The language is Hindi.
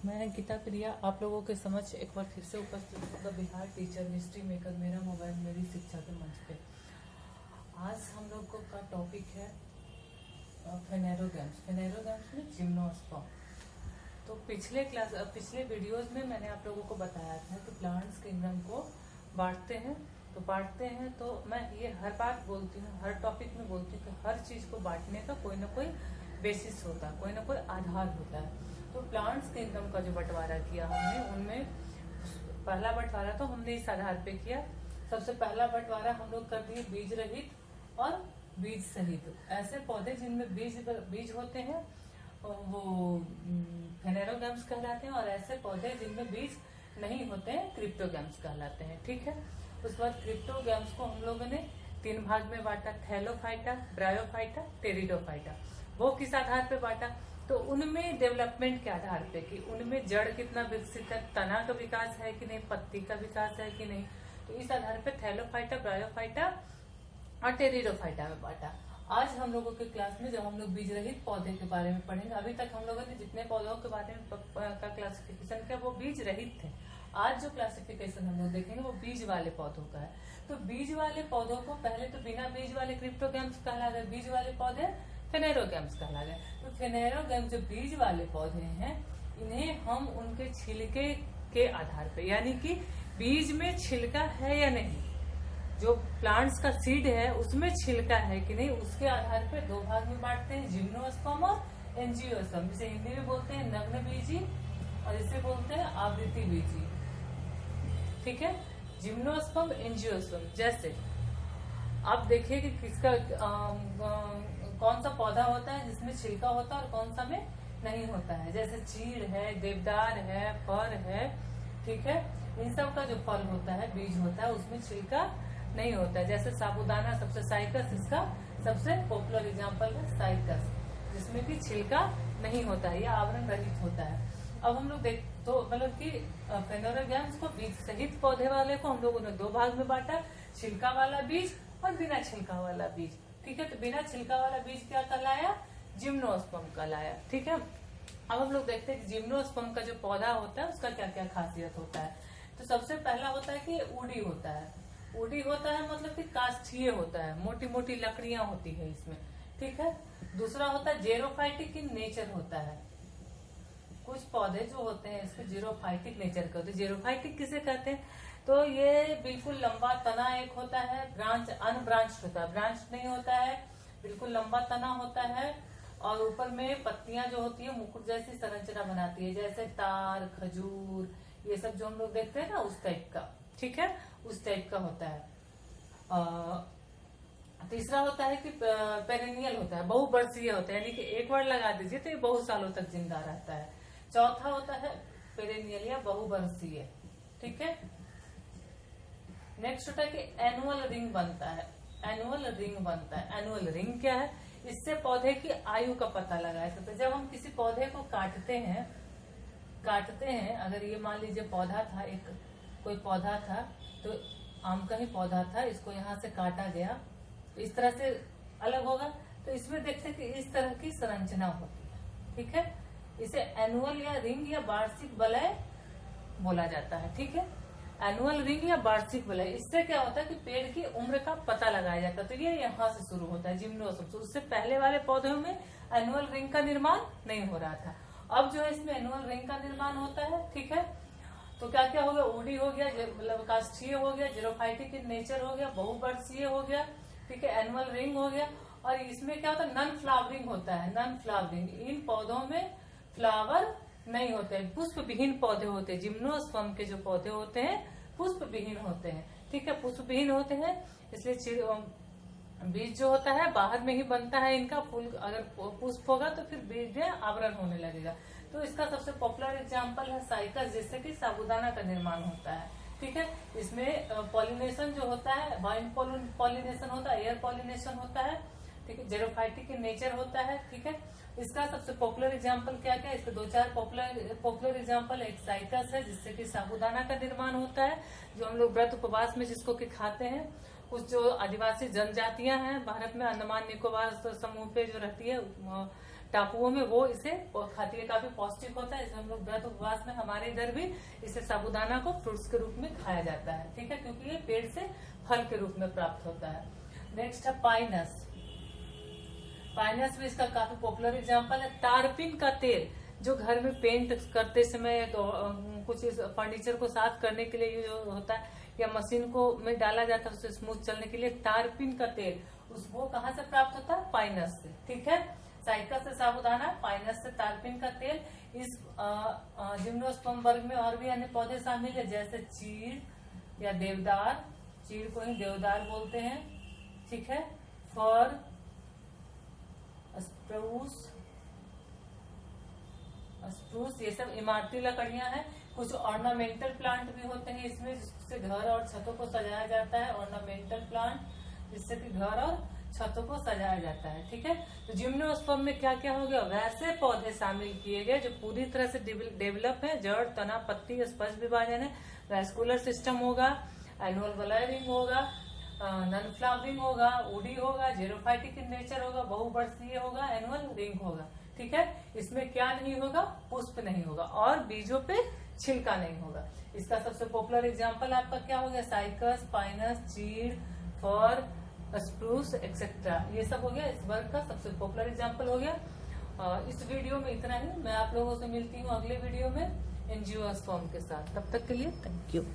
मैं गीता प्रिया आप लोगों के समक्ष एक बार फिर से उपस्थित हूँ the Bihar teacher history maker मेरा मोबाइल मेरी शिक्षा के मंच पे। आज हम लोग का टॉपिक है फेनेरो गेम्स। फेनेरो गेम्स में जिम्नोस्पर्म। तो पिछले वीडियोस में मैंने आप लोगों को बताया था कि प्लांट्स किंगडम को बांटते हैं तो मैं ये हर बात बोलती हूँ, हर टॉपिक में बोलती हूँ कि हर चीज को बांटने का कोई ना कोई बेसिस होता है, कोई ना कोई आधार होता है। तो प्लांट्स किंगडम का जो बंटवारा किया हमने, उनमें पहला बंटवारा तो हमने इस आधार पे किया। सबसे पहला बंटवारा हम लोग कर दिए बीज रहित और बीज सहित। ऐसे पौधे जिनमें बीज होते हैं वो फेनेरोगैम्स कहलाते हैं, और ऐसे पौधे जिनमें बीज नहीं होते हैं क्रिप्टोगैम्स कहलाते हैं। ठीक है। उसके बाद क्रिप्टोगैम्स को हम लोगों ने 3 भाग में बांटा, थैलोफाइटा, ब्रायोफाइटा, टेरिडोफाइटा। वो किस आधार पे बांटा? तो उनमें डेवलपमेंट के आधार पे कि उनमें जड़ कितना विकसित है, तना का विकास है कि नहीं, पत्ती का विकास है कि नहीं। तो इस आधार पे थैलोफाइटा, ब्रायोफाइटा और टेरिडोफाइटा में बांटा। आज हम लोगों के क्लास में जब हम लोग बीज रहित पौधे के बारे में पढ़ेंगे, अभी तक हम लोगों ने जितने पौधों के बारे में का क्लासिफिकेशन किया वो बीज रहित थे। आज जो क्लासिफिकेशन हम लोग देखेंगे वो बीज वाले पौधों का है। तो बीज वाले पौधों को पहले तो बिना बीज वाले क्रिप्टोगैम्स कहला गए, बीज वाले पौधे फेनेरोगैम्स कहला गए। तो फेनेरोगैम्स जो बीज वाले पौधे हैं, इन्हें हम उनके छिलके के आधार पे, यानी कि बीज में छिलका है या नहीं, जो प्लांट्स का सीड है उसमें छिलका है कि नहीं, उसके आधार पे 2 भाग में बांटते हैं, जिम्नोस्पर्म और एंजियोस्पर्म। जिसे हिंदी में बोलते हैं नग्न बीजी और इसे बोलते हैं आवृत्ति बीजी। ठीक है। Gymnosperm, angiosperm. जैसे आप देखिए कि किसका कौन सा पौधा होता है जिसमें छिलका होता है और कौन सा में नहीं होता है। जैसे चीड़ है, देवदार है, फर है। ठीक है। इन सब का जो फल होता है, बीज होता है, उसमें छिलका नहीं होता है। जैसे साबूदाना सबसे साइकस, इसका सबसे पॉपुलर एग्जांपल है साइकस, जिसमें कि छिलका नहीं होता है, यह आवरण रहित होता है। अब हम लोग देख तो मतलब कि फेनेरोगैम्स को बीज सहित पौधे वाले को हम लोगों ने 2 भाग में बांटा, छिलका वाला बीज और बिना छिलका वाला बीज। ठीक है। तो बिना छिलका वाला बीज क्या कहलाया? जिम्नोस्पर्म कहलाया। ठीक है। अब हम लोग देखते हैं कि जिम्नोस्पर्म का जो पौधा होता है उसका क्या क्या खासियत होता है। तो सबसे पहला होता है कि ऊडी होता है। ऊडी होता है मतलब कि काष्ठीय होता है, मोटी मोटी लकड़ियां होती है इसमें। ठीक है। दूसरा होता है जेरोफाइटिक इन नेचर होता है। कुछ पौधे जो होते हैं इसके जीरोफाइटिक नेचर के होते हैं। जीरोफाइटिक किसे कहते हैं? तो ये बिल्कुल लंबा तना एक होता है, ब्रांच अनब्रांच्ड होता है, ब्रांच नहीं होता है, बिल्कुल लंबा तना होता है, और ऊपर में पत्तियां जो होती है मुकुट जैसी संरचना बनाती है, जैसे तार, खजूर, ये सब जो हम लोग देखते हैं ना, उस टाइप का। ठीक है। उस टाइप का होता है। तीसरा होता है कि पेरेनियल होता है, बहुवर्षीय होता है, यानी कि एक बार लगा दीजिए तो ये बहुत सालों तक जिंदा रहता है। चौथा होता है पेरेनियल या बहुवर्षीय। ठीक है। नेक्स्ट होता है कि एनुअल रिंग बनता है। एनुअल रिंग बनता है। एनुअल रिंग क्या है? इससे पौधे की आयु का पता लगाया सकते हैं। जब हम किसी पौधे को काटते हैं, अगर ये मान लीजिए पौधा था, एक कोई पौधा था, तो आम का ही पौधा था, इसको यहाँ से काटा गया, तो इस तरह से अलग होगा। तो इसमें देखते हैं कि इस तरह की संरचना होती है। ठीक है। इसे एनुअल या रिंग या वार्षिक वलय बोला जाता है। ठीक है। एनुअल रिंग या वार्षिक वलय, इससे क्या होता है कि पेड़ की उम्र का पता लगाया जाता है। तो ये यहाँ से शुरू होता है जिम्नोस्पर्म। तो उससे पहले वाले पौधों में एनुअल रिंग का निर्माण नहीं हो रहा था। अब जो है इसमें एनुअल रिंग का निर्माण होता है। ठीक है। तो क्या क्या हो गया? ऊडी हो गया, मतलब काष्ठीय हो गया, जीरोफाइटिक इन नेचर हो गया, बहुवर्षीय हो गया। ठीक है। एनुअल रिंग हो गया। और इसमें क्या होता है? नन फ्लावरिंग होता है। नन फ्लावरिंग, इन पौधों में फ्लावर नहीं होते हैं, पुष्प विहीन पौधे होते हैं। जिम्नोस्पर्म के जो पौधे होते हैं पुष्प विहीन होते हैं। ठीक है। पुष्प विहीन होते हैं, इसलिए बीज जो होता है बाहर में ही बनता है इनका। फूल अगर पुष्प होगा तो फिर बीज में आवरण होने लगेगा। तो इसका सबसे पॉपुलर एग्जांपल है साइकस, जिससे कि साबूदाना का निर्माण होता है। ठीक है। इसमें पॉलिनेशन जो होता है, वाइन पॉलिनेशन होता है, एयर पॉलिनेशन होता है। ठीक है। जेरोफाइटिक इन नेचर होता है। ठीक है। इसका सबसे पॉपुलर एग्जांपल क्या क्या है? इसके 2-4 पॉपुलर एग्जांपल। एक साइकस है, जिससे कि साबूदाना का निर्माण होता है, जो हम लोग व्रत उपवास में जिसको कि खाते हैं। कुछ जो आदिवासी जनजातियां हैं भारत में, अंडमान निकोबार समूह पे जो रहती है, टापुओं में वो इसे खाती है, काफी पौष्टिक होता है। इसमें हम लोग व्रत उपवास में, हमारे इधर भी इसे साबूदाना को फ्रूट्स के रूप में खाया जाता है, ठीक है, क्योंकि ये पेड़ से फल के रूप में प्राप्त होता है। नेक्स्ट है पाइनस। पाइनस भी इसका काफी पॉपुलर एग्जाम्पल है। तारपीन का तेल जो घर में पेंट करते समय तो कुछ फर्नीचर को साफ करने के लिए यूज होता है, या मशीन को में डाला जाता है उसे स्मूथ चलने के लिए, तारपीन का तेल वो कहाँ से प्राप्त होता है? पाइनस से, ठीक है। साइकस से साबूदाना, पाइनस से तारपीन का तेल। इस जिम्नोस्पर्म वर्ग में और भी अन्य पौधे शामिल है, जैसे चीड़ या देवदार, चीड़ को ही देवदार बोलते हैं, ठीक है, फर, स्प्रूस, ये सब इमारती लकड़ियां हैं। कुछ ऑर्नामेंटल प्लांट भी होते हैं इसमें, जिससे घर और छतों को सजाया जाता है। ऑर्नामेंटल प्लांट जिससे कि घर और छतों को सजाया जाता है, ठीक है। तो जिम्नोस्पर्म में क्या क्या हो गया? वैसे पौधे शामिल किए गए जो पूरी तरह से डेवलप है, जड़, तना, पत्ती, स्पर्श विभाजन है, वैस्कुलर सिस्टम होगा, एनुअल फ्लावरिंग होगा, नन फ्लावरिंग होगा, वुडी होगा, जेरोफाइटिक इन नेचर होगा, बहुवर्षीय होगा, एनुअल रिंग होगा, ठीक है। इसमें क्या नहीं होगा? पुष्प नहीं होगा और बीजों पे छिलका नहीं होगा। इसका सबसे पॉपुलर एग्जांपल आपका क्या हो गया? साइकस, पाइनस, चीड़, फर, स्प्रूस एक्सेट्रा, ये सब हो गया। इस वर्ग का सबसे पॉपुलर एग्जांपल हो गया। इस वीडियो में इतना ही। मैं आप लोगों से मिलती हूँ अगले वीडियो में एंजियोस्पर्म के साथ। तब तक के लिए थैंक यू।